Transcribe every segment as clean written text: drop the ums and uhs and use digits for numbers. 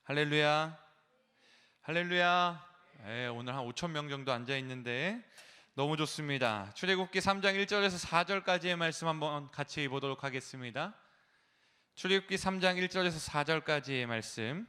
할렐루야, 할렐루야. 오늘 한 5천 명 정도 앉아 있는데 너무 좋습니다. 출애굽기 3장 1절에서 4절까지의 말씀 한번 같이 보도록 하겠습니다. 출애굽기 3장 1절에서 4절까지의 말씀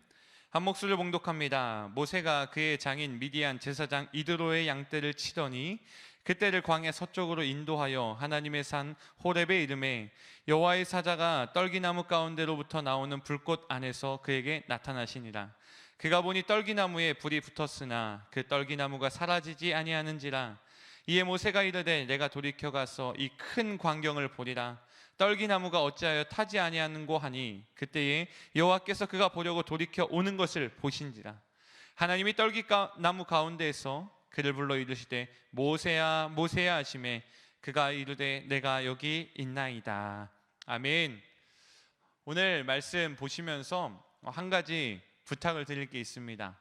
한 목소리로 봉독합니다. 모세가 그의 장인 미디안 제사장 이드로의 양떼를 치더니 그때를 광야 서쪽으로 인도하여 하나님의 산 호렙에 이르매 여호와의 사자가 떨기나무 가운데로부터 나오는 불꽃 안에서 그에게 나타나시니라. 그가 보니 떨기나무에 불이 붙었으나 그 떨기나무가 사라지지 아니하는지라. 이에 모세가 이르되 내가 돌이켜 가서 이 큰 광경을 보리라. 떨기나무가 어찌하여 타지 아니하는고 하니 그때에 여호와께서 그가 보려고 돌이켜 오는 것을 보신지라. 하나님이 떨기나무 가운데에서 그를 불러 이르시되 모세야 모세야 하시매 그가 이르되 내가 여기 있나이다. 아멘. 오늘 말씀 보시면서 한 가지 부탁을 드릴 게 있습니다.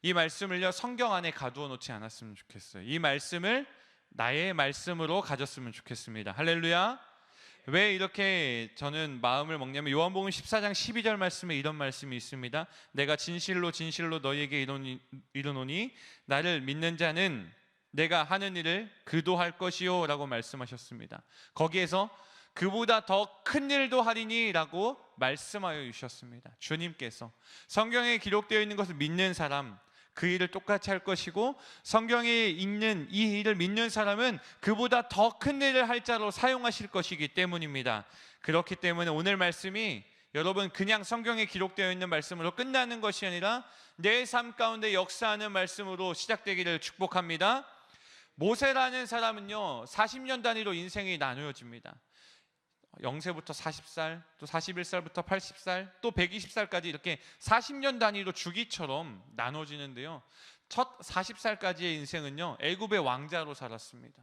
이 말씀을요 성경 안에 가두어 놓지 않았으면 좋겠어요. 이 말씀을 나의 말씀으로 가졌으면 좋겠습니다. 할렐루야. 왜 이렇게 저는 마음을 먹냐면 요한복음 14장 12절 말씀에 이런 말씀이 있습니다. 내가 진실로 진실로 너희에게 이르노니 나를 믿는 자는 내가 하는 일을 그도 할 것이요 라고 말씀하셨습니다. 거기에서 그보다 더 큰 일도 하리니 라고 말씀하여 주셨습니다. 주님께서 성경에 기록되어 있는 것을 믿는 사람 그 일을 똑같이 할 것이고, 성경에 있는 이 일을 믿는 사람은 그보다 더 큰 일을 할 자로 사용하실 것이기 때문입니다. 그렇기 때문에 오늘 말씀이 여러분 그냥 성경에 기록되어 있는 말씀으로 끝나는 것이 아니라 내 삶 가운데 역사하는 말씀으로 시작되기를 축복합니다. 모세라는 사람은요 40년 단위로 인생이 나누어집니다. 0세부터 40살, 또 41살부터 80살, 또 120살까지 이렇게 40년 단위로 주기처럼 나눠지는데요, 첫 40살까지의 인생은요 애굽의 왕자로 살았습니다.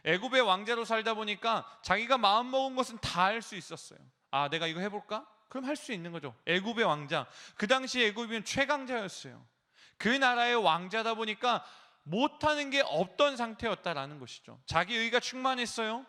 애굽의 왕자로 살다 보니까 자기가 마음먹은 것은 다 할 수 있었어요. 아, 내가 이거 해볼까? 그럼 할 수 있는 거죠. 애굽의 왕자, 그 당시 애굽은 최강자였어요. 그 나라의 왕자다 보니까 못하는 게 없던 상태였다라는 것이죠. 자기 의가 충만했어요.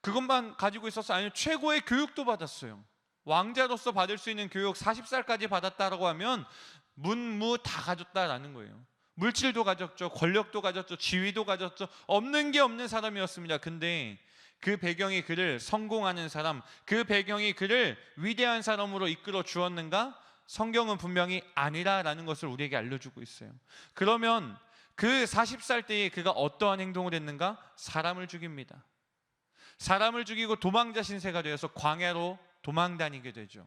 그것만 가지고 있어서 아니면 최고의 교육도 받았어요. 왕자로서 받을 수 있는 교육 40살까지 받았다라고 하면 문무 다 가졌다라는 거예요. 물질도 가졌죠, 권력도 가졌죠, 지위도 가졌죠. 없는 게 없는 사람이었습니다. 근데 그 배경이 그를 성공하는 사람, 그 배경이 그를 위대한 사람으로 이끌어 주었는가? 성경은 분명히 아니라라는 것을 우리에게 알려주고 있어요. 그러면 그 40살 때에 그가 어떠한 행동을 했는가? 사람을 죽입니다. 사람을 죽이고 도망자 신세가 되어서 광야로 도망다니게 되죠.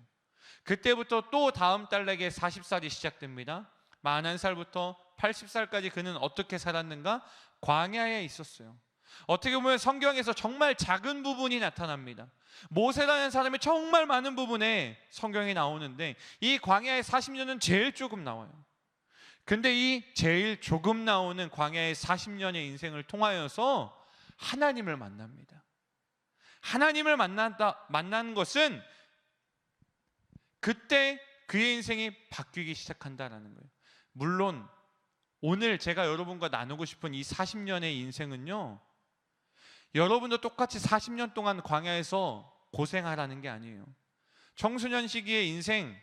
그때부터 또 다음 달에게 40살이 시작됩니다. 41살부터 80살까지 그는 어떻게 살았는가? 광야에 있었어요. 어떻게 보면 성경에서 정말 작은 부분이 나타납니다. 모세라는 사람이 정말 많은 부분에 성경이 나오는데 이 광야의 40년은 제일 조금 나와요. 근데 이 제일 조금 나오는 광야의 40년의 인생을 통하여서 하나님을 만납니다. 하나님을 만난 것은 그때 그의 인생이 바뀌기 시작한다는 거예요. 물론 오늘 제가 여러분과 나누고 싶은 이 40년의 인생은요, 여러분도 똑같이 40년 동안 광야에서 고생하라는 게 아니에요. 청소년 시기의 인생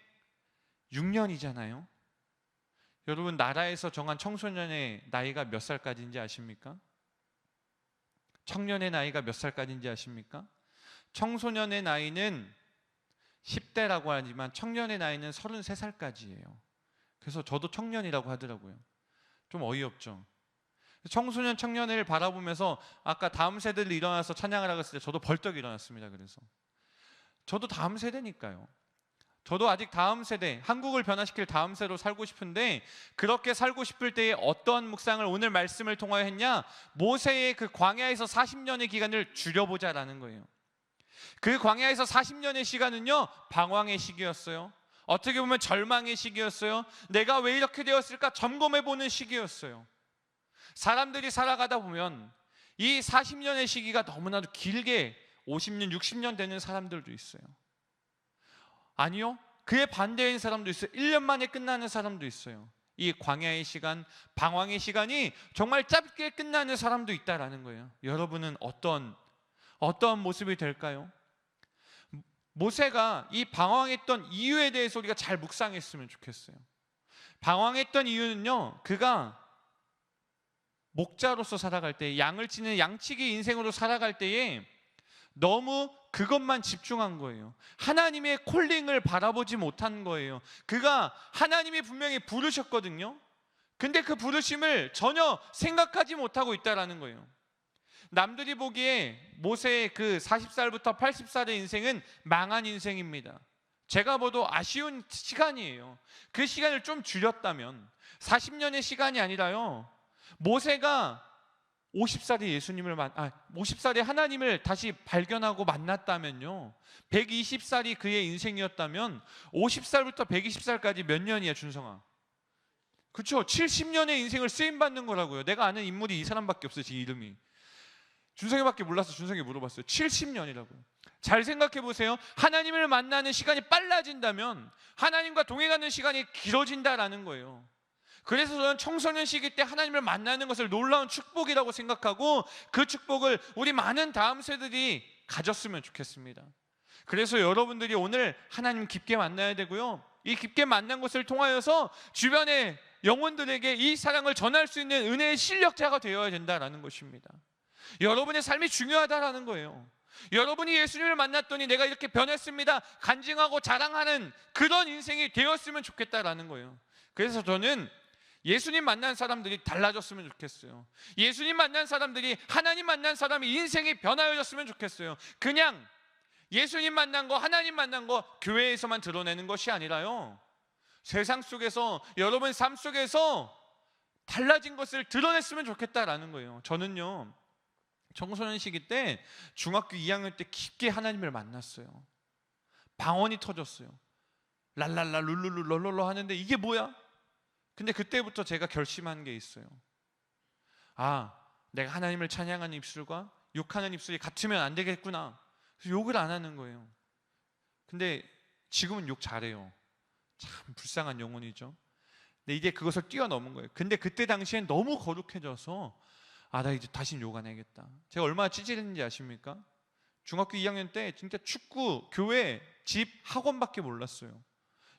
6년이잖아요. 여러분 나라에서 정한 청소년의 나이가 몇 살까지인지 아십니까? 청년의 나이가 몇 살까지인지 아십니까? 청소년의 나이는 10대라고 하지만 청년의 나이는 33살까지예요. 그래서 저도 청년이라고 하더라고요. 좀 어이없죠. 청소년 청년을 바라보면서 아까 다음 세대들 일어나서 찬양을 하고 있을 때 저도 벌떡 일어났습니다. 그래서 저도 다음 세대니까요. 저도 아직 다음 세대, 한국을 변화시킬 다음 세대로 살고 싶은데, 그렇게 살고 싶을 때에 어떠한 묵상을 오늘 말씀을 통하여 했냐? 모세의 그 광야에서 40년의 기간을 줄여보자라는 거예요. 그 광야에서 40년의 시간은요 방황의 시기였어요. 어떻게 보면 절망의 시기였어요. 내가 왜 이렇게 되었을까 점검해보는 시기였어요. 사람들이 살아가다 보면 이 40년의 시기가 너무나도 길게 50년, 60년 되는 사람들도 있어요. 아니요, 그의 반대인 사람도 있어요. 1년 만에 끝나는 사람도 있어요. 이 광야의 시간, 방황의 시간이 정말 짧게 끝나는 사람도 있다라는 거예요. 여러분은 어떤 모습이 될까요? 모세가 이 방황했던 이유에 대해서 우리가 잘 묵상했으면 좋겠어요. 방황했던 이유는요, 그가 목자로서 살아갈 때, 양을 치는 양치기 인생으로 살아갈 때에 너무 그것만 집중한 거예요. 하나님의 콜링을 바라보지 못한 거예요. 그가 하나님이 분명히 부르셨거든요. 근데 그 부르심을 전혀 생각하지 못하고 있다라는 거예요. 남들이 보기에 모세의 그 40살부터 80살의 인생은 망한 인생입니다. 제가 봐도 아쉬운 시간이에요. 그 시간을 좀 줄였다면, 40년의 시간이 아니라요, 모세가 50살에 하나님을 다시 발견하고 만났다면요, 120살이 그의 인생이었다면 50살부터 120살까지 몇 년이야, 준성아? 그렇죠? 70년의 인생을 쓰임받는 거라고요. 내가 아는 인물이 이 사람밖에 없어요. 제 이름이 준성이밖에 몰라서 준성이 물어봤어요. 70년이라고요. 잘 생각해 보세요. 하나님을 만나는 시간이 빨라진다면 하나님과 동행하는 시간이 길어진다라는 거예요. 그래서 저는 청소년 시기 때 하나님을 만나는 것을 놀라운 축복이라고 생각하고, 그 축복을 우리 많은 다음 세대들이 가졌으면 좋겠습니다. 그래서 여러분들이 오늘 하나님 깊게 만나야 되고요, 이 깊게 만난 것을 통하여서 주변의 영혼들에게 이 사랑을 전할 수 있는 은혜의 실력자가 되어야 된다는 것입니다. 여러분의 삶이 중요하다라는 거예요. 여러분이 예수님을 만났더니 내가 이렇게 변했습니다 간증하고 자랑하는 그런 인생이 되었으면 좋겠다라는 거예요. 그래서 저는 예수님 만난 사람들이 달라졌으면 좋겠어요. 예수님 만난 사람들이, 하나님 만난 사람이 인생이 변화해졌으면 좋겠어요. 그냥 예수님 만난 거, 하나님 만난 거 교회에서만 드러내는 것이 아니라요, 세상 속에서, 여러분 삶 속에서 달라진 것을 드러냈으면 좋겠다라는 거예요. 저는요, 청소년 시기 때 중학교 2학년 때 깊게 하나님을 만났어요. 방언이 터졌어요. 랄랄라 룰루루 럴럴러 하는데 이게 뭐야? 근데 그때부터 제가 결심한 게 있어요. 내가 하나님을 찬양하는 입술과 욕하는 입술이 같으면 안 되겠구나. 그래서 욕을 안 하는 거예요. 근데 지금은 욕 잘해요. 참 불쌍한 영혼이죠. 근데 이제 그것을 뛰어넘은 거예요. 근데 그때 당시엔 너무 거룩해져서 나 이제 다시는 욕 안 해야겠다. 제가 얼마나 찌질했는지 아십니까? 중학교 2학년 때 진짜 축구, 교회, 집, 학원밖에 몰랐어요.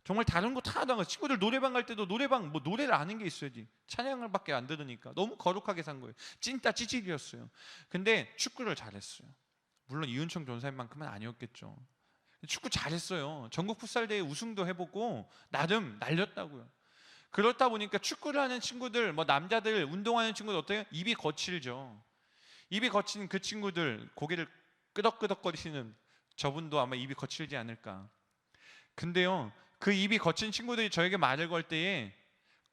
정말 다른 거 다 하다가, 친구들 노래방 갈 때도 노래방 노래를 아는 게 있어야지, 찬양을 밖에 안 들으니까 너무 거룩하게 산 거예요. 찐따 찌질이었어요. 근데 축구를 잘했어요. 물론 이은총 전사님만큼은 아니었겠죠. 축구 잘했어요. 전국 풋살대회 우승도 해보고 나름 날렸다고요. 그렇다 보니까 축구를 하는 친구들, 남자들 운동하는 친구들 어때요? 입이 거칠죠. 입이 거친 그 친구들, 고개를 끄덕끄덕거리시는 저분도 아마 입이 거칠지 않을까. 근데요, 그 입이 거친 친구들이 저에게 말을 걸 때에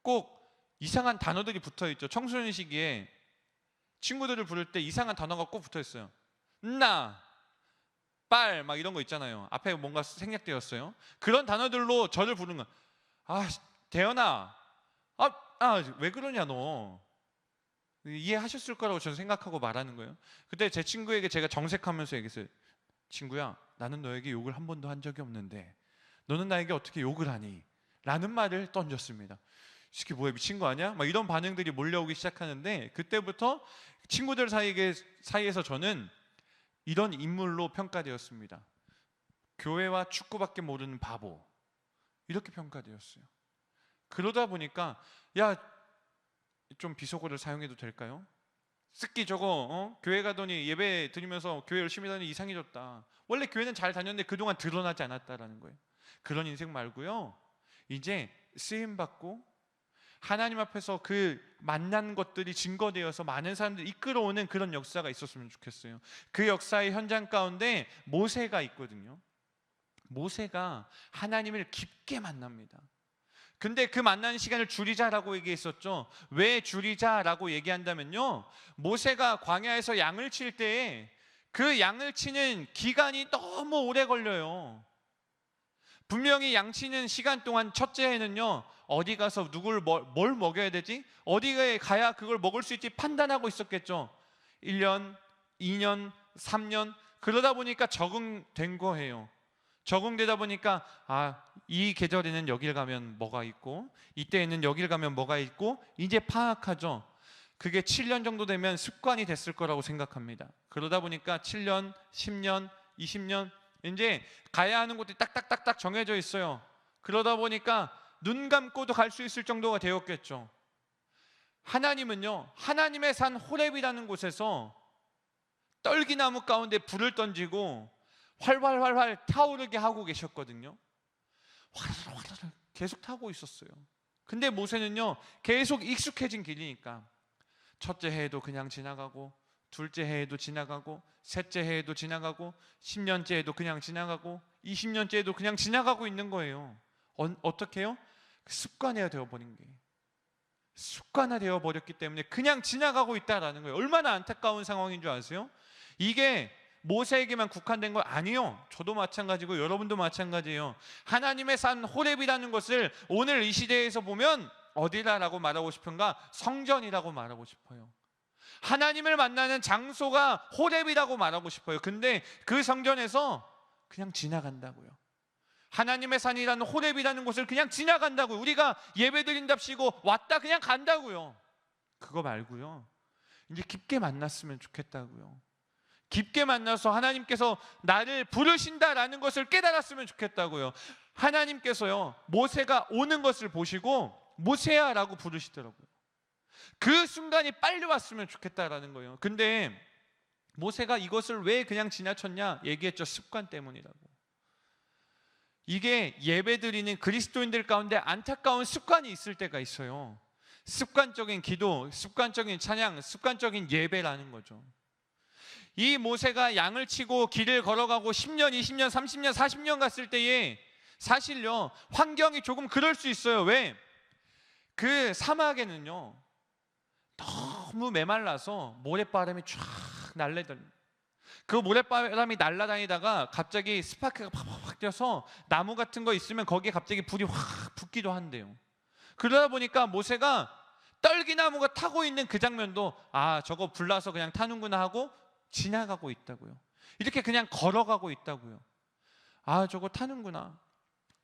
꼭 이상한 단어들이 붙어 있죠. 청소년 시기에 친구들을 부를 때 이상한 단어가 꼭 붙어 있어요. 빨, 막 이런 거 있잖아요. 앞에 뭔가 생략되었어요. 그런 단어들로 저를 부르는 거야. 대현아, 왜 그러냐 너. 이해하셨을 거라고 저는 생각하고 말하는 거예요. 그때 제 친구에게 제가 정색하면서 얘기했어요. 친구야, 나는 너에게 욕을 한 번도 한 적이 없는데 너는 나에게 어떻게 욕을 하니? 라는 말을 던졌습니다. 이 새끼 뭐야, 미친 거 아니야? 막 이런 반응들이 몰려오기 시작하는데, 그때부터 친구들 사이에서 저는 이런 인물로 평가되었습니다. 교회와 축구밖에 모르는 바보, 이렇게 평가되었어요. 그러다 보니까 좀 비속어를 사용해도 될까요? 쓰끼 저거 교회 가더니 예배 드리면서 교회 열심히 다니니 이상해졌다. 원래 교회는 잘 다녔는데 그동안 드러나지 않았다라는 거예요. 그런 인생 말고요, 이제 쓰임받고 하나님 앞에서 그 만난 것들이 증거되어서 많은 사람들이 이끌어오는 그런 역사가 있었으면 좋겠어요. 그 역사의 현장 가운데 모세가 있거든요. 모세가 하나님을 깊게 만납니다. 근데 그 만나는 시간을 줄이자라고 얘기했었죠. 왜 줄이자라고 얘기한다면요, 모세가 광야에서 양을 칠 때에 그 양을 치는 기간이 너무 오래 걸려요. 분명히 양치는 시간 동안 첫째에는요, 어디 가서 누굴 뭘 먹여야 되지? 어디에 가야 그걸 먹을 수 있지 판단하고 있었겠죠. 1년, 2년, 3년 그러다 보니까 적응된 거예요. 적응되다 보니까 이 계절에는 여길 가면 뭐가 있고 이때에는 여길 가면 뭐가 있고 이제 파악하죠. 그게 7년 정도 되면 습관이 됐을 거라고 생각합니다. 그러다 보니까 7년, 10년, 20년 이제 가야 하는 곳이 딱딱딱딱 정해져 있어요. 그러다 보니까 눈 감고도 갈 수 있을 정도가 되었겠죠. 하나님은요, 하나님의 산 호렙이라는 곳에서 떨기나무 가운데 불을 던지고 활활활활 타오르게 하고 계셨거든요. 활활활 계속 타고 있었어요. 근데 모세는요, 계속 익숙해진 길이니까 첫째 해에도 그냥 지나가고, 둘째 해에도 지나가고, 셋째 해에도 지나가고, 10년째 해도 그냥 지나가고, 20년째 해도 그냥 지나가고 있는 거예요. 어떻게 해요? 습관화가 되어버린 게, 습관화되어 버렸기 때문에 그냥 지나가고 있다라는 거예요. 얼마나 안타까운 상황인 줄 아세요? 이게 모세에게만 국한된 거 아니요. 저도 마찬가지고 여러분도 마찬가지예요. 하나님의 산 호렙이라는 것을 오늘 이 시대에서 보면 어디라고 말하고 싶은가? 성전이라고 말하고 싶어요. 하나님을 만나는 장소가 호렙이라고 말하고 싶어요. 근데 그 성전에서 그냥 지나간다고요. 하나님의 산이라는 호렙이라는 곳을 그냥 지나간다고요. 우리가 예배드린답시고 왔다 그냥 간다고요. 그거 말고요, 이제 깊게 만났으면 좋겠다고요. 깊게 만나서 하나님께서 나를 부르신다라는 것을 깨달았으면 좋겠다고요. 하나님께서요, 모세가 오는 것을 보시고 모세야라고 부르시더라고요. 그 순간이 빨리 왔으면 좋겠다라는 거예요. 근데 모세가 이것을 왜 그냥 지나쳤냐 얘기했죠. 습관 때문이라고. 이게 예배드리는 그리스도인들 가운데 안타까운 습관이 있을 때가 있어요. 습관적인 기도, 습관적인 찬양, 습관적인 예배라는 거죠. 이 모세가 양을 치고 길을 걸어가고 10년, 20년, 30년, 40년 갔을 때에 사실요, 환경이 조금 그럴 수 있어요. 왜? 그 사막에는요, 너무 메말라서 모래바람이 쫙 날래던, 그 모래바람이 날아다니다가 갑자기 스파크가 팍팍 뛰어서 나무 같은 거 있으면 거기에 갑자기 불이 확 붙기도 한대요. 그러다 보니까 모세가 떨기나무가 타고 있는 그 장면도 저거 불나서 그냥 타는구나 하고 지나가고 있다고요. 이렇게 그냥 걸어가고 있다고요. 저거 타는구나.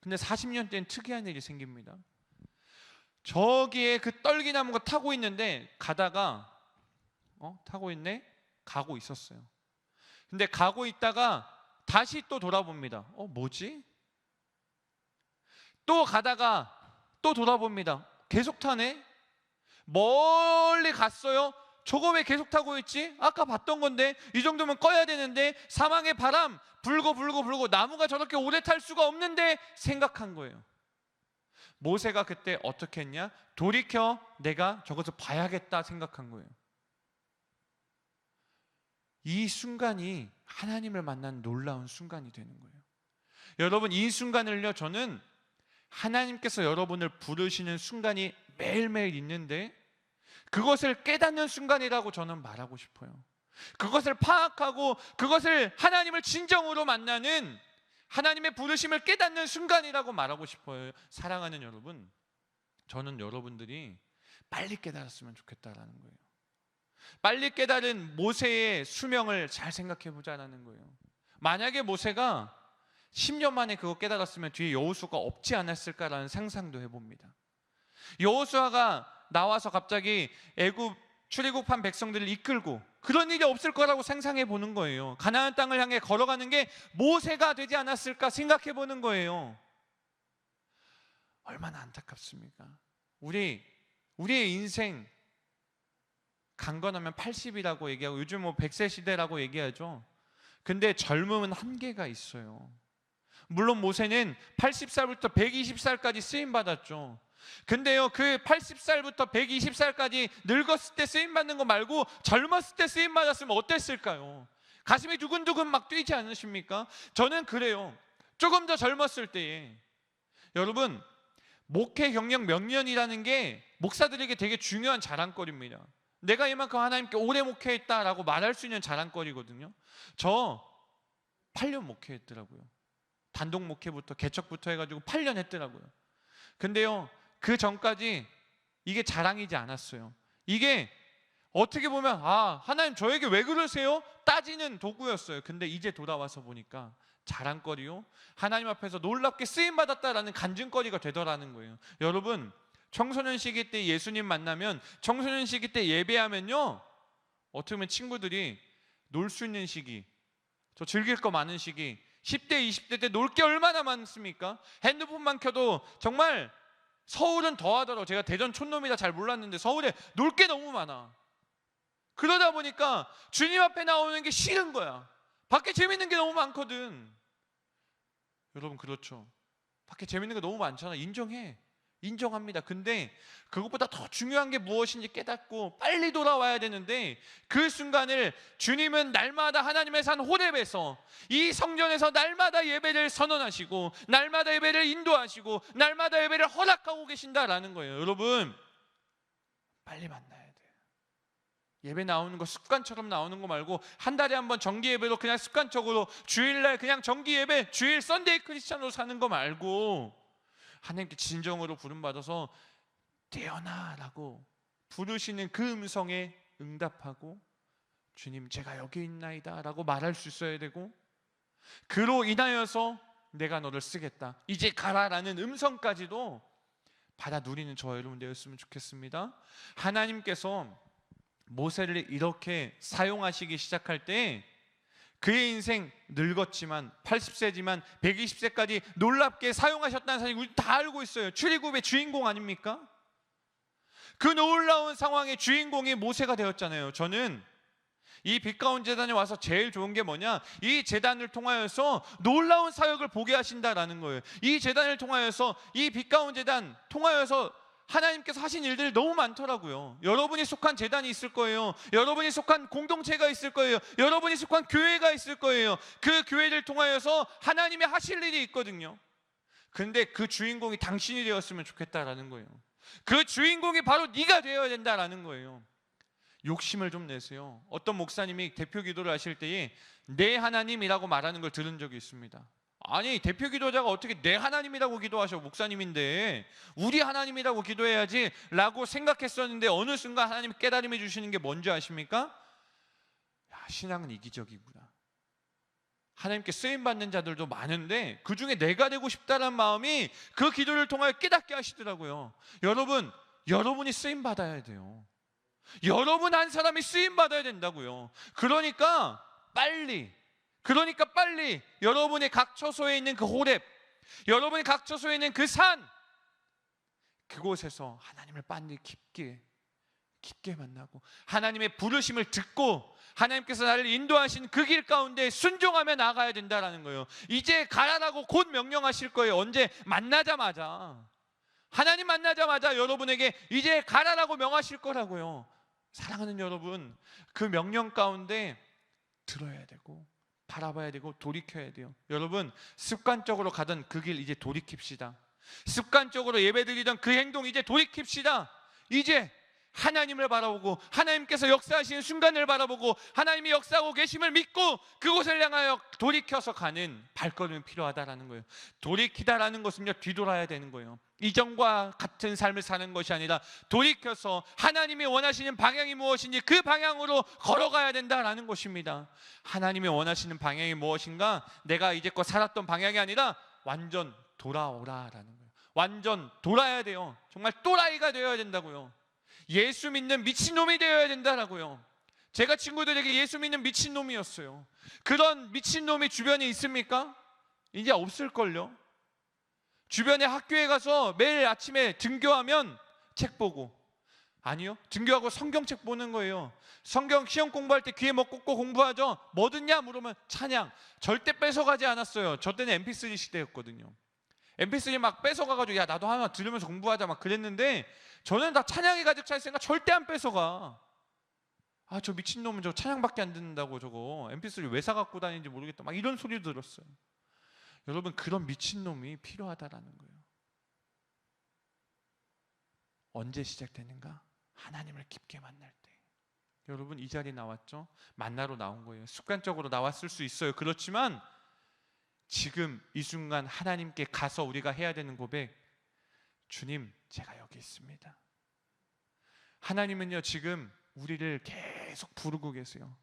근데 40년 때는 특이한 일이 생깁니다. 저기에 그 떨기나무가 타고 있는데 가다가 타고 있네? 가고 있었어요. 근데 가고 있다가 다시 또 돌아봅니다. 뭐지? 또 가다가 또 돌아봅니다. 계속 타네? 멀리 갔어요. 저거 왜 계속 타고 있지? 아까 봤던 건데, 이 정도면 꺼야 되는데, 사망의 바람 불고 나무가 저렇게 오래 탈 수가 없는데 생각한 거예요. 모세가 그때 어떻게 했냐? 돌이켜 내가 저것을 봐야겠다 생각한 거예요. 이 순간이 하나님을 만난 놀라운 순간이 되는 거예요. 여러분, 이 순간을요, 저는 하나님께서 여러분을 부르시는 순간이 매일매일 있는데 그것을 깨닫는 순간이라고 저는 말하고 싶어요. 그것을 파악하고 그것을 하나님을 진정으로 만나는, 하나님의 부르심을 깨닫는 순간이라고 말하고 싶어요. 사랑하는 여러분, 저는 여러분들이 빨리 깨달았으면 좋겠다라는 거예요. 빨리 깨달은 모세의 수명을 잘 생각해 보자라는 거예요. 만약에 모세가 10년 만에 그거 깨달았으면 뒤에 여호수아가 없지 않았을까라는 상상도 해봅니다. 여호수아가 나와서 갑자기 애굽 출애굽한 백성들을 이끌고 그런 일이 없을 거라고 상상해 보는 거예요. 가나안 땅을 향해 걸어가는 게 모세가 되지 않았을까 생각해 보는 거예요. 얼마나 안타깝습니까? 우리의 인생 강건하면 80이라고 얘기하고 요즘 100세 시대라고 얘기하죠. 근데 젊음은 한계가 있어요. 물론 모세는 80살부터 120살까지 쓰임 받았죠. 근데요, 그 80살부터 120살까지 늙었을 때 쓰임 받는 거 말고 젊었을 때 쓰임 받았으면 어땠을까요? 가슴이 두근두근 막 뛰지 않으십니까? 저는 그래요. 조금 더 젊었을 때에, 여러분, 목회 경력 몇 년이라는 게 목사들에게 되게 중요한 자랑거리입니다. 내가 이만큼 하나님께 오래 목회했다라고 말할 수 있는 자랑거리거든요. 저 8년 목회했더라고요. 단독 목회부터 개척부터 해가지고 8년 했더라고요. 근데요, 그 전까지 이게 자랑이지 않았어요. 이게 어떻게 보면 하나님 저에게 왜 그러세요? 따지는 도구였어요. 근데 이제 돌아와서 보니까 자랑거리요, 하나님 앞에서 놀랍게 쓰임받았다라는 간증거리가 되더라는 거예요. 여러분, 청소년 시기 때 예수님 만나면, 청소년 시기 때 예배하면요, 어떻게 보면 친구들이 놀 수 있는 시기, 저 즐길 거 많은 시기, 10대, 20대 때 놀 게 얼마나 많습니까? 핸드폰만 켜도 정말 서울은 더하더라고. 제가 대전 촌놈이라 잘 몰랐는데 서울에 놀 게 너무 많아. 그러다 보니까 주님 앞에 나오는 게 싫은 거야. 밖에 재밌는 게 너무 많거든. 여러분 그렇죠? 밖에 재밌는 게 너무 많잖아. 인정합니다. 근데 그것보다 더 중요한 게 무엇인지 깨닫고 빨리 돌아와야 되는데, 그 순간을 주님은 날마다 하나님의 산 호렙에서, 이 성전에서 날마다 예배를 선언하시고 날마다 예배를 인도하시고 날마다 예배를 허락하고 계신다라는 거예요. 여러분 빨리 만나야 돼요. 예배 나오는 거 습관처럼 나오는 거 말고, 한 달에 한 번 정기 예배로 그냥 습관적으로 주일날 그냥 정기 예배, 주일 썬데이 크리스찬으로 사는 거 말고, 하나님께 진정으로 부름받아서 태어나라고 부르시는 그 음성에 응답하고, 주님 제가 여기 있나이다 라고 말할 수 있어야 되고, 그로 인하여서 내가 너를 쓰겠다, 이제 가라라는 음성까지도 받아 누리는 저 여러분 되었으면 좋겠습니다. 하나님께서 모세를 이렇게 사용하시기 시작할 때 그의 인생 늙었지만 80세지만 120세까지 놀랍게 사용하셨다는 사실 우리 다 알고 있어요. 출애굽의 주인공 아닙니까? 그 놀라운 상황의 주인공이 모세가 되었잖아요. 저는 이 빛 가운 제단에 와서 제일 좋은 게 뭐냐, 이 제단을 통하여서 놀라운 사역을 보게 하신다라는 거예요. 이 제단을 통하여서, 이 빛 가운 제단 통하여서 하나님께서 하신 일들이 너무 많더라고요. 여러분이 속한 제단이 있을 거예요. 여러분이 속한 공동체가 있을 거예요. 여러분이 속한 교회가 있을 거예요. 그 교회를 통하여서 하나님이 하실 일이 있거든요. 근데 그 주인공이 당신이 되었으면 좋겠다라는 거예요. 그 주인공이 바로 네가 되어야 된다라는 거예요. 욕심을 좀 내세요. 어떤 목사님이 대표 기도를 하실 때에 내 하나님이라고 말하는 걸 들은 적이 있습니다. 아니, 대표 기도자가 어떻게 내 하나님이라고 기도하셔? 목사님인데 우리 하나님이라고 기도해야지 라고 생각했었는데, 어느 순간 하나님이 깨달음해 주시는 게 뭔지 아십니까? 야, 신앙은 이기적이구나. 하나님께 쓰임받는 자들도 많은데 그 중에 내가 되고 싶다는 마음이 그 기도를 통하여 깨닫게 하시더라고요. 여러분, 여러분이 쓰임받아야 돼요. 여러분 한 사람이 쓰임받아야 된다고요. 그러니까 빨리 여러분의 각 처소에 있는 그 호렙, 여러분의 각 처소에 있는 그 산, 그곳에서 하나님을 빨리 깊게 만나고 하나님의 부르심을 듣고 하나님께서 나를 인도하신 그 길 가운데 순종하며 나가야 된다라는 거예요. 이제 가라라고 곧 명령하실 거예요. 언제? 만나자마자. 하나님 만나자마자 여러분에게 이제 가라라고 명하실 거라고요. 사랑하는 여러분, 그 명령 가운데 들어야 되고 바라봐야 되고 돌이켜야 돼요. 여러분, 습관적으로 가던 그 길 이제 돌이킵시다. 습관적으로 예배드리던 그 행동 이제 돌이킵시다. 이제 하나님을 바라보고 하나님께서 역사하시는 순간을 바라보고 하나님이 역사하고 계심을 믿고 그곳을 향하여 돌이켜서 가는 발걸음이 필요하다라는 거예요. 돌이키다라는 것은요, 뒤돌아야 되는 거예요. 이전과 같은 삶을 사는 것이 아니라 돌이켜서 하나님이 원하시는 방향이 무엇인지 그 방향으로 걸어가야 된다라는 것입니다. 하나님이 원하시는 방향이 무엇인가? 내가 이제껏 살았던 방향이 아니라 완전 돌아오라라는 거예요. 완전 돌아야 돼요. 정말 또라이가 되어야 된다고요. 예수 믿는 미친놈이 되어야 된다라고요. 제가 친구들에게 예수 믿는 미친놈이었어요. 그런 미친놈이 주변에 있습니까? 이제 없을걸요. 주변에 학교에 가서 매일 아침에 등교하면 책 보고, 아니요, 등교하고 성경책 보는 거예요. 성경 시험 공부할 때 귀에 뭐 꽂고 공부하죠. 뭐 듣냐 물으면 찬양. 절대 뺏어가지 않았어요. 저 때는 mp3 시대였거든요. mp3 막 뺏어가가지고 야 나도 하나 들으면서 공부하자 막 그랬는데, 저는 다 찬양이 가득 차 있으니까 절대 안 뺏어가. 아, 저 미친놈은 저 찬양밖에 안 듣는다고 저거 mp3 왜 사갖고 다니는지 모르겠다 막 이런 소리 들었어요. 여러분, 그런 미친놈이 필요하다라는 거예요. 언제 시작되는가? 하나님을 깊게 만날 때. 여러분, 이 자리에 나왔죠? 만나러 나온 거예요. 습관적으로 나왔을 수 있어요. 그렇지만 지금 이 순간 하나님께 가서 우리가 해야 되는 고백, 주님 제가 여기 있습니다. 하나님은요, 지금 우리를 계속 부르고 계세요.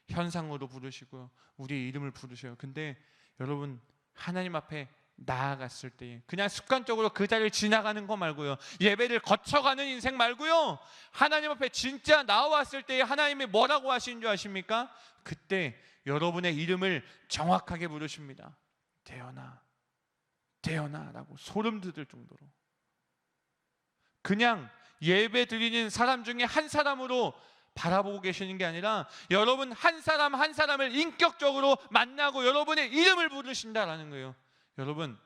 현상으로 부르시고 우리의 이름을 부르셔요. 근데 여러분, 하나님 앞에 나아갔을 때 그냥 습관적으로 그 자리를 지나가는 거 말고요, 예배를 거쳐가는 인생 말고요, 하나님 앞에 진짜 나왔을 때 하나님이 뭐라고 하시는 줄 아십니까? 그때 여러분의 이름을 정확하게 부르십니다. 대현아 라고 소름 돋을 정도로 그냥 예배 드리는 사람 중에 한 사람으로 바라보고 계시는 게 아니라 여러분 한 사람 한 사람을 인격적으로 만나고 여러분의 이름을 부르신다라는 거예요. 여러분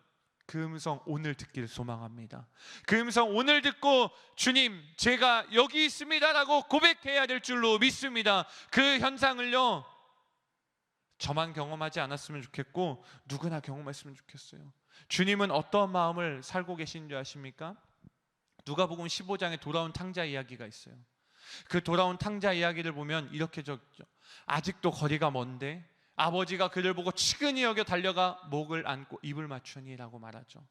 그 음성 오늘 듣기를 소망합니다. 그 음성 오늘 듣고 주님 제가 여기 있습니다라고 고백해야 될 줄로 믿습니다. 그 현상을요 저만 경험하지 않았으면 좋겠고 누구나 경험했으면 좋겠어요. 주님은 어떤 마음을 살고 계신 줄 아십니까? 누가복음 15장에 돌아온 탕자 이야기가 있어요. 그 돌아온 탕자 이야기를 보면 이렇게 적죠. 아직도 거리가 먼데 아버지가 그를 보고 측은히 여겨 달려가 목을 안고 입을 맞추니 라고 말하죠.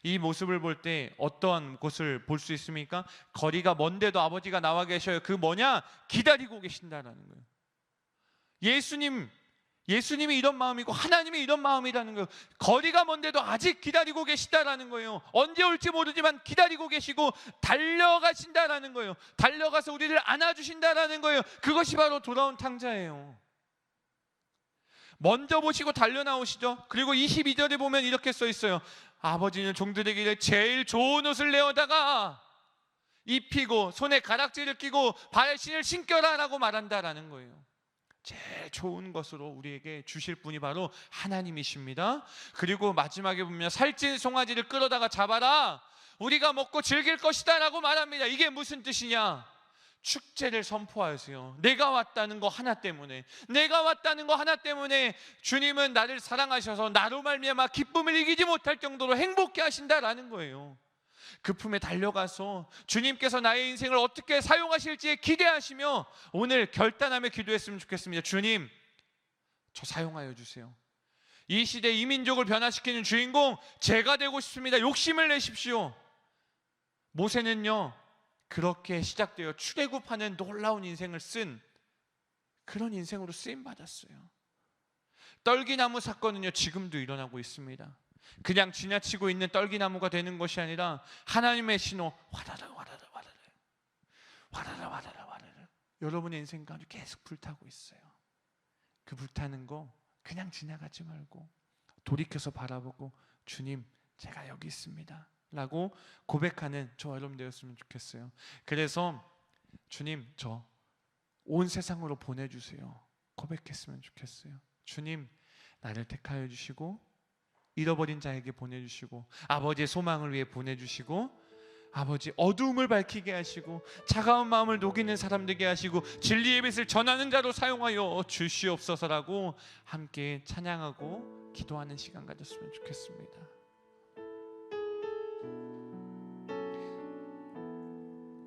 이 모습을 볼 때 어떠한 것을 볼 수 있습니까? 거리가 먼데도 아버지가 나와 계셔요. 그 뭐냐? 기다리고 계신다라는 거예요. 예수님이 이런 마음이고 하나님이 이런 마음이라는 거예요. 거리가 먼데도 아직 기다리고 계시다라는 거예요. 언제 올지 모르지만 기다리고 계시고 달려가신다라는 거예요. 달려가서 우리를 안아주신다라는 거예요. 그것이 바로 돌아온 탕자예요. 먼저 보시고 달려나오시죠. 그리고 22절에 보면 이렇게 써 있어요. 아버지는 종들에게 제일 좋은 옷을 내어다가 입히고 손에 가락지를 끼고 발에 신을 신겨라 라고 말한다라는 거예요. 제일 좋은 것으로 우리에게 주실 분이 바로 하나님이십니다. 그리고 마지막에 보면 살찐 송아지를 끌어다가 잡아라 우리가 먹고 즐길 것이다 라고 말합니다. 이게 무슨 뜻이냐? 축제를 선포하세요. 내가 왔다는 거 하나 때문에 주님은 나를 사랑하셔서 나로 말미암아 기쁨을 이기지 못할 정도로 행복해 하신다라는 거예요. 그 품에 달려가서 주님께서 나의 인생을 어떻게 사용하실지에 기대하시며 오늘 결단하며 기도했으면 좋겠습니다. 주님, 저 사용하여 주세요. 이 시대 이 민족을 변화시키는 주인공 제가 되고 싶습니다. 욕심을 내십시오. 모세는요 그렇게 시작되어 출애굽하는 놀라운 인생을 쓴 그런 인생으로 쓰임받았어요. 떨기나무 사건은요 지금도 일어나고 있습니다. 그냥 지나치고 있는 떨기나무가 되는 것이 아니라 하나님의 신호 와라라 여러분의 인생 가운데 계속 불타고 있어요. 그 불타는 거 그냥 지나가지 말고 돌이켜서 바라보고 주님 제가 여기 있습니다 라고 고백하는 저와 여러분 되었으면 좋겠어요. 그래서 주님 저 온 세상으로 보내주세요 고백했으면 좋겠어요. 주님 나를 택하여 주시고 잃어버린 자에게 보내주시고 아버지의 소망을 위해 보내주시고 아버지 어두움을 밝히게 하시고 차가운 마음을 녹이는 사람 되게 하시고 진리의 빛을 전하는 자로 사용하여 주시옵소서라고 함께 찬양하고 기도하는 시간 가졌으면 좋겠습니다.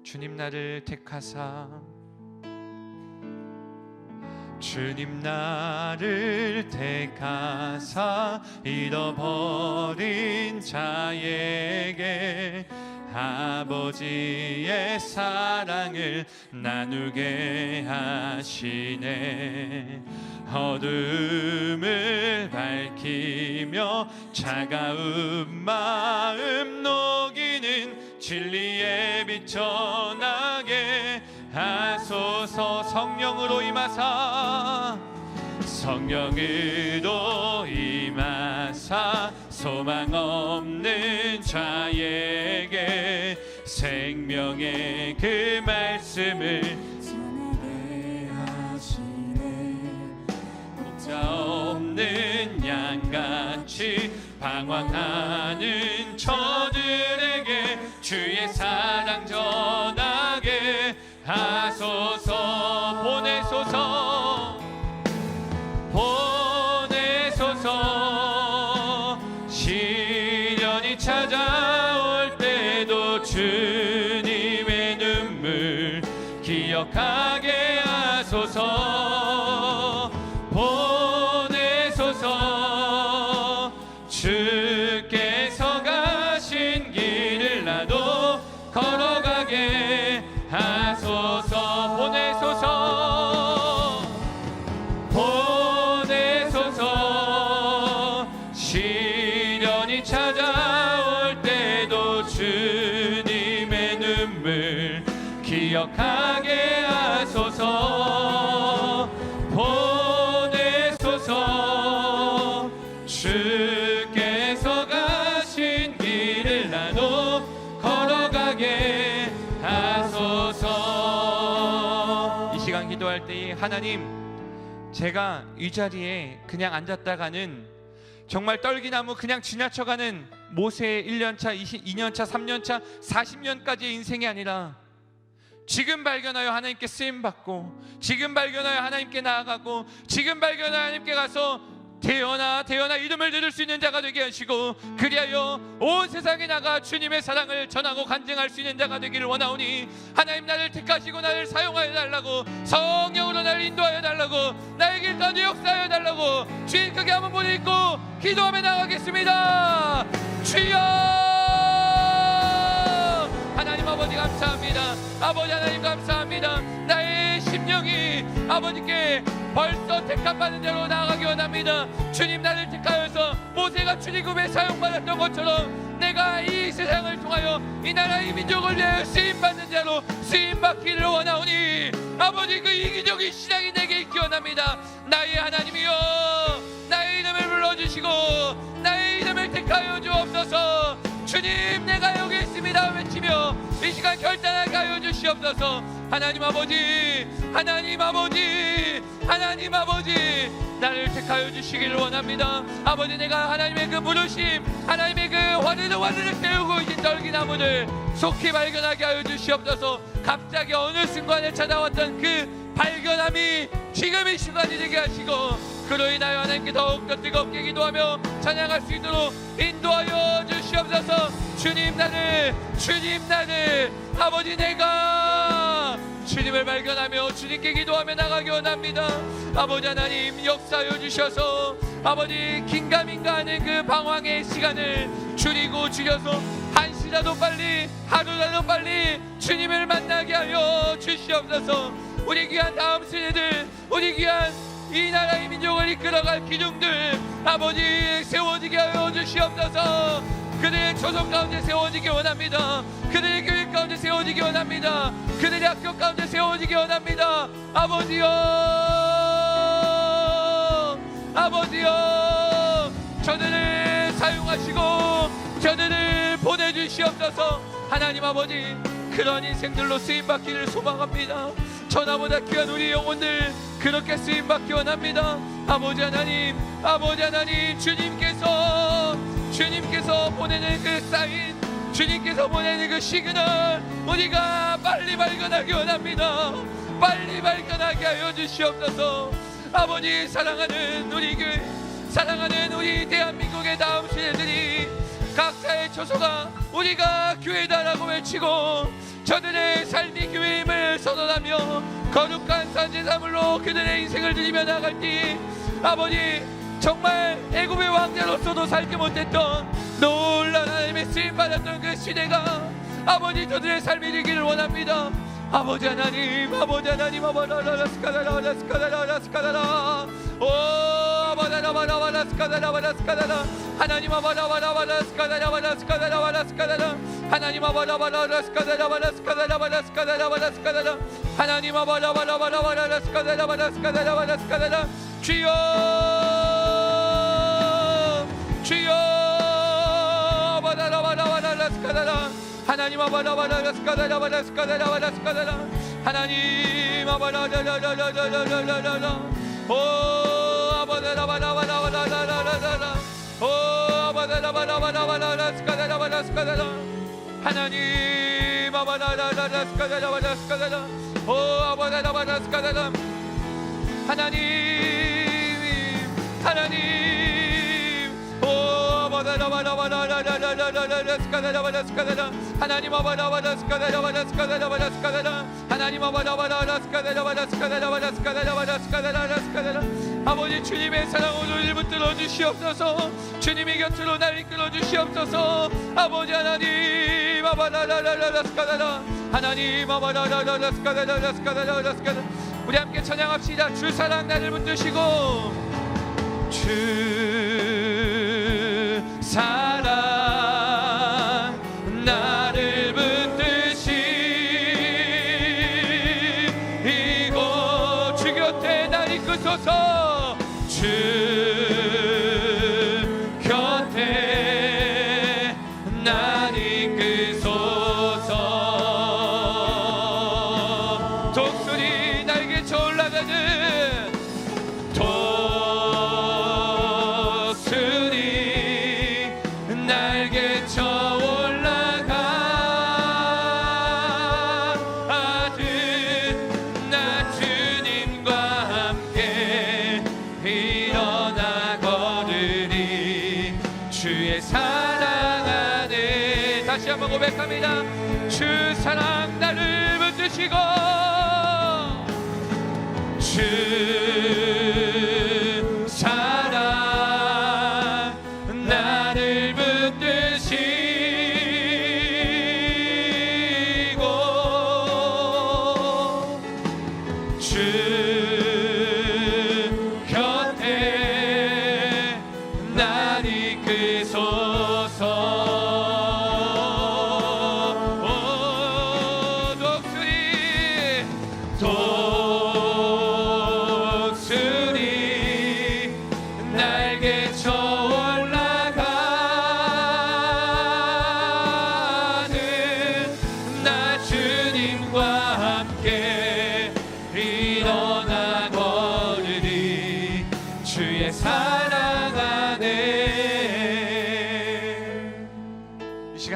주님 나를 택하사 주님 나를 택하사 잃어버린 자에게 아버지의 사랑을 나누게 하시네. 어둠을 밝히며 차가운 마음 녹이는 진리의 빛 전하게 하소서. 성령으로 임하사 성령으로 임하사 소망 없는 자에게 생명의 그 말씀을 전하게 하시네. 목자 없는 양같이 방황하는 저들에게 주의 사랑 전하게 하소서. 보내소서 보내소서. 시련이 찾아올 때도 주님의 눈물 기억하게 하소서. 보내소서. 주께서 가신 길을 나도 걸어가게 하소서. 보내소서. 보내소서. 시련이 찾아올 때도 주님의 눈물 기억하게 하소서. 보내소서. 주께 기도할 때에 하나님, 제가 이 자리에 그냥 앉았다가는 정말 떨기나무 그냥 지나쳐가는 모세의 1년차, 2년차, 3년차, 40년까지의 인생이 아니라 지금 발견하여 하나님께 쓰임받고, 지금 발견하여 하나님께 나아가고, 지금 발견하여 하나님께 가서 대언아 이름을 들을 수 있는 자가 되게 하시고, 그리하여 온 세상에 나가 주님의 사랑을 전하고 간증할 수 있는 자가 되기를 원하오니, 하나님 나를 택하시고 나를 사용하여 달라고, 성령으로 나를 인도하여 달라고, 나의 길 가운데 역사하여 달라고 주님 크게 한번 보내 있고 기도하며 나가겠습니다. 주여, 하나님 아버지 감사합니다. 아버지 하나님 감사합니다. 나의 심령이 아버지께 벌써 택함받은 자로 나아가기 원합니다. 주님, 나를 택하여서 모세가 출애굽에 사용받았던 것처럼 내가 이 세상을 통하여 이 나라 이 민족을 위하여 쓰임받는 자로 쓰임받기를 원하오니, 아버지 그 이기적인 신앙이 내게 있기 원합니다. 나의 하나님이여, 나의 이름을 불러주시고 나의 이름을 택하여 주옵소서. 주님, 내가 여기 있습니다 외치며 이 시간 결단하게 하여 주시옵소서. 하나님 아버지, 하나님 아버지, 하나님 아버지, 나를 택하여 주시기를 원합니다. 아버지, 내가 하나님의 그 부르심, 하나님의 그 화르륵 태우고 있는 떨기나무를 속히 발견하게 하여 주시옵소서. 갑자기 어느 순간에 찾아왔던 그 발견함이 지금 이 시간이 되게 하시고, 그로 인하여 하나님께 더욱더 뜨겁게 기도하며 찬양할 수 있도록 인도하여 주시옵소서. 주님, 나를 아버지, 내가 주님을 발견하며 주님께 기도하며 나가기 원합니다. 아버지 하나님, 역사하여 주셔서 아버지 긴가민가 하는 그 방황의 시간을 줄여서 한시라도 빨리, 하루라도 빨리 주님을 만나게 하여 주시옵소서. 우리 귀한 다음 세대들, 우리 귀한 이 나라 이 민족을 이끌어갈 기둥들 아버지 세워지게 하여 주시옵소서. 그들의 조선 가운데 세워지기 원합니다. 그들의 교회 가운데 세워지기 원합니다. 그들의 학교 가운데 세워지기 원합니다. 아버지여, 아버지여, 저들을 사용하시고 저들을 보내주시옵소서. 하나님 아버지, 그런 인생들로 쓰임받기를 소망합니다. 전하보다 귀한 우리 영혼들 그렇게 쓰임받기 원합니다. 아버지 하나님, 아버지 하나님, 주님께서 보내는 그 사인, 주님께서 보내는 그 시그널 우리가 빨리 발견하기 원합니다. 빨리 발견하게 하여 주시옵소서. 아버지, 사랑하는 우리 교회, 사랑하는 우리 대한민국의 다음 세대들이 각자의 처소가 우리가 교회다라고 외치고 저들의 삶이 교회임을 선언하며 거룩한 산제사물로 그들의 인생을 드리며 나갈 때 아버지, 정말 애굽의 왕자로서도 살지 못했던 놀라운 하나님의 쓰임받았던 그 시대가 아버지 저들의 삶이 되기를 원합니다. 아버지 하나님, 아버지 하나님, 아바라라스카라라스카라라스카라라, 오 아바라라바라바라스카라라바라스카라라, 하나님 아바라바라바라스카라라바라스카라라바라스카라라, 하나님 아바라바라바라스카라라바라스카라라바라스카라라, 하나님 아바라바라바라바라스카라라바라스카라라바라스카라라, 주여, 주여, 아바라바라바라스카라라, 하나님 아바라바라스카라라바라스카라라바라스카라라, 하나님 아바라라라라라라라라, 오 아바라바라바라바라라라라, 오 아바라바라바라바라스카라라바라스카라라, 하나님 아바라라라스카라라바라스카라라, 오 아바라바라스카라라, 하나님, 하나님, 오 아바라바라바라라라라라라스카라라바라스카라라, 하나님 아바라바라스카라라바라스카라라바라스카라라, 하나님 아바라바라바라스카라라바라스카라라바라스카라라, 아버지 주님의 사랑으로 우리를 붙들어 주시옵소서. 주님의 곁으로 날 이끌어 주시옵소서. 아버지 하나님 아바라라라라스카라라, 하나님 아바라라라스카라라스카라라스카라라, 우리 함께 찬양합시다. 주 사랑 나를 붙드시고, 주 사랑 나를 붙드시고 주 곁에 날 이끄소서. 주 곁에 날 이끄소서. 독수리 날개 올라 고백합니다. 주 사랑 나를 붙드시고 주 사랑 나를 붙드시고 주 곁에 날 이끄소서.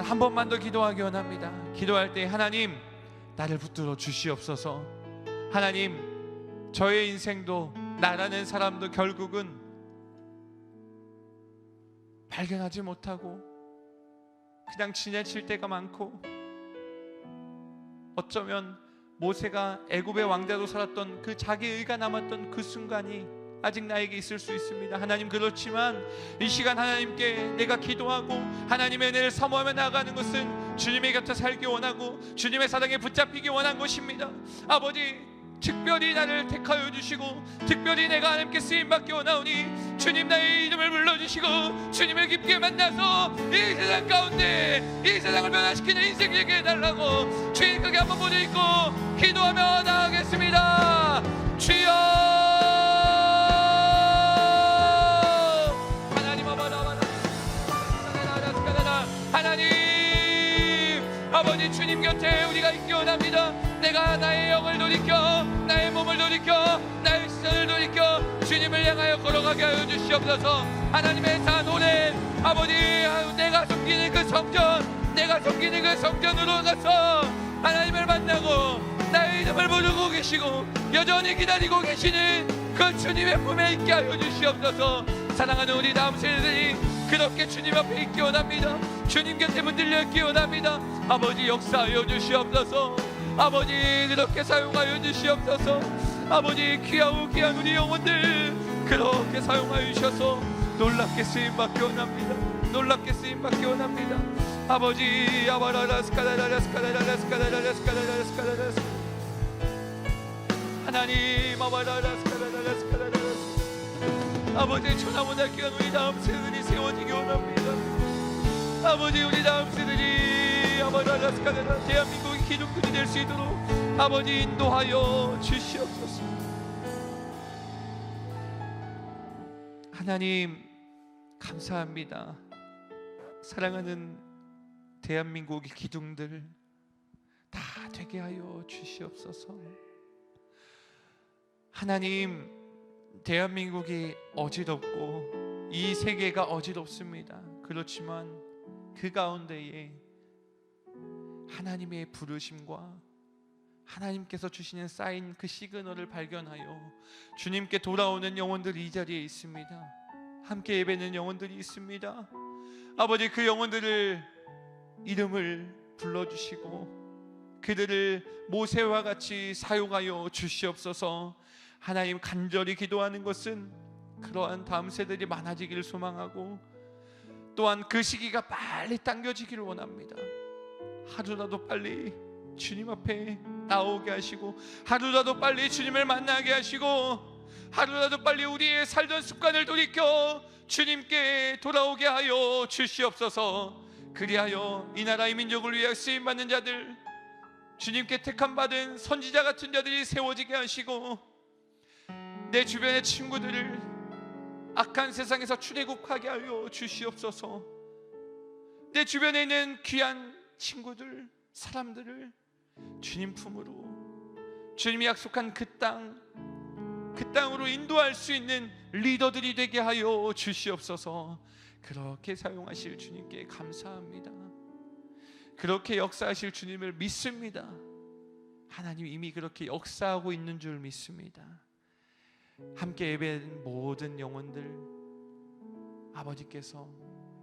한 번만 더 기도하기 원합니다. 기도할 때 하나님 나를 붙들어 주시옵소서. 하나님 저의 인생도 나라는 사람도 결국은 발견하지 못하고 그냥 지나칠 때가 많고, 어쩌면 모세가 애굽의 왕자로 살았던 그 자기의가 남았던 그 순간이 아직 나에게 있을 수 있습니다. 하나님, 그렇지만 이 시간 하나님께 내가 기도하고 하나님의 은혜를 사모하며 나아가는 것은 주님의 곁에 살기 원하고 주님의 사랑에 붙잡히기 원한 것입니다. 아버지, 특별히 나를 택하여 주시고 특별히 내가 하나님께 쓰임받기 원하오니 주님 나의 이름을 불러주시고 주님을 깊게 만나서 이 세상 가운데 이 세상을 변화시키는 인생 되게 해달라고 주님 크게 한번 부르짖고 기도하며 나아가겠습니다. 주여, 하나님 아버지, 주님 곁에 우리가 있기 원합니다. 내가 나의 영을 돌이켜 나의 몸을 돌이켜 나의 시선을 돌이켜 주님을 향하여 걸어가게 하여 주시옵소서. 하나님의 산 오랜 아버지, 내가 섬기는 그 성전, 내가 섬기는 그 성전으로 가서 하나님을 만나고 나의 이름을 부르고 계시고 여전히 기다리고 계시는 그 주님의 품에 있게 하여 주시옵소서. 사랑하는 우리 다음 세대들이 그렇게 주님 앞에 있기 원합니다. 주님 곁에 문들려 있기 원합니다. 아버지, 역사하여 주시옵소서. 아버지, 그렇게 사용하여 주시옵소서. 아버지, 귀한 우리 영혼들 그렇게 사용하여 주셔서 놀랍게 쓰임받기 원합니다. 놀랍게 쓰임받기 원합니다. 아버지, 아바라라스카라라스카라라스카라라스카라라스카라라스카라라스 하나님, 아바라라스카라라스카라라스 아버지, 천하보다 귀한 우리 다음 세대들이 세워지기 원합니다. 아버지, 우리 다음 세대들이 아바라라스카라라 대한민국의 기둥들이 될 수 있도록 아버지 인도하여 주시옵소서. 하나님 감사합니다. 사랑하는 대한민국의 기둥들 다 되게 하여 주시옵소서. 하나님, 대한민국이 어지럽고 이 세계가 어지럽습니다. 그렇지만 그 가운데에 하나님의 부르심과 하나님께서 주시는 사인, 그 시그널을 발견하여 주님께 돌아오는 영혼들이 이 자리에 있습니다. 함께 예배는 영혼들이 있습니다. 아버지, 그 영혼들을 이름을 불러주시고 그들을 모세와 같이 사용하여 주시옵소서. 하나님, 간절히 기도하는 것은 그러한 다음 세대들이 많아지기를 소망하고 또한 그 시기가 빨리 당겨지기를 원합니다. 하루라도 빨리 주님 앞에 나오게 하시고 하루라도 빨리 주님을 만나게 하시고 하루라도 빨리 우리의 살던 습관을 돌이켜 주님께 돌아오게 하여 주시옵소서. 그리하여 이 나라 이 민족을 위해 쓰임받는 자들, 주님께 택함받은 선지자 같은 자들이 세워지게 하시고 내 주변의 친구들을 악한 세상에서 출애굽하게 하여 주시옵소서. 내 주변에 있는 귀한 친구들, 사람들을 주님 품으로, 주님이 약속한 그 땅으로 인도할 수 있는 리더들이 되게 하여 주시옵소서. 그렇게 사용하실 주님께 감사합니다. 그렇게 역사하실 주님을 믿습니다. 하나님 이미 그렇게 역사하고 있는 줄 믿습니다. 함께 예배한 모든 영혼들 아버지께서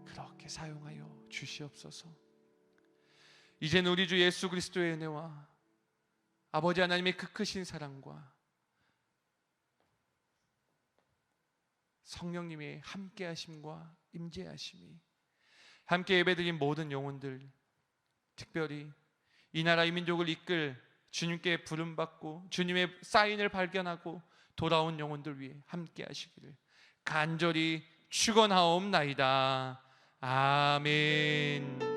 그렇게 사용하여 주시옵소서. 이제는 우리 주 예수 그리스도의 은혜와 아버지 하나님의 그 크신 사랑과 성령님의 함께하심과 임재하심이 함께 예배드린 모든 영혼들, 특별히 이 나라 이 민족을 이끌 주님께 부름받고 주님의 사인을 발견하고 돌아온 영혼들 위해 함께하시기를 간절히 축원하옵나이다. 아멘.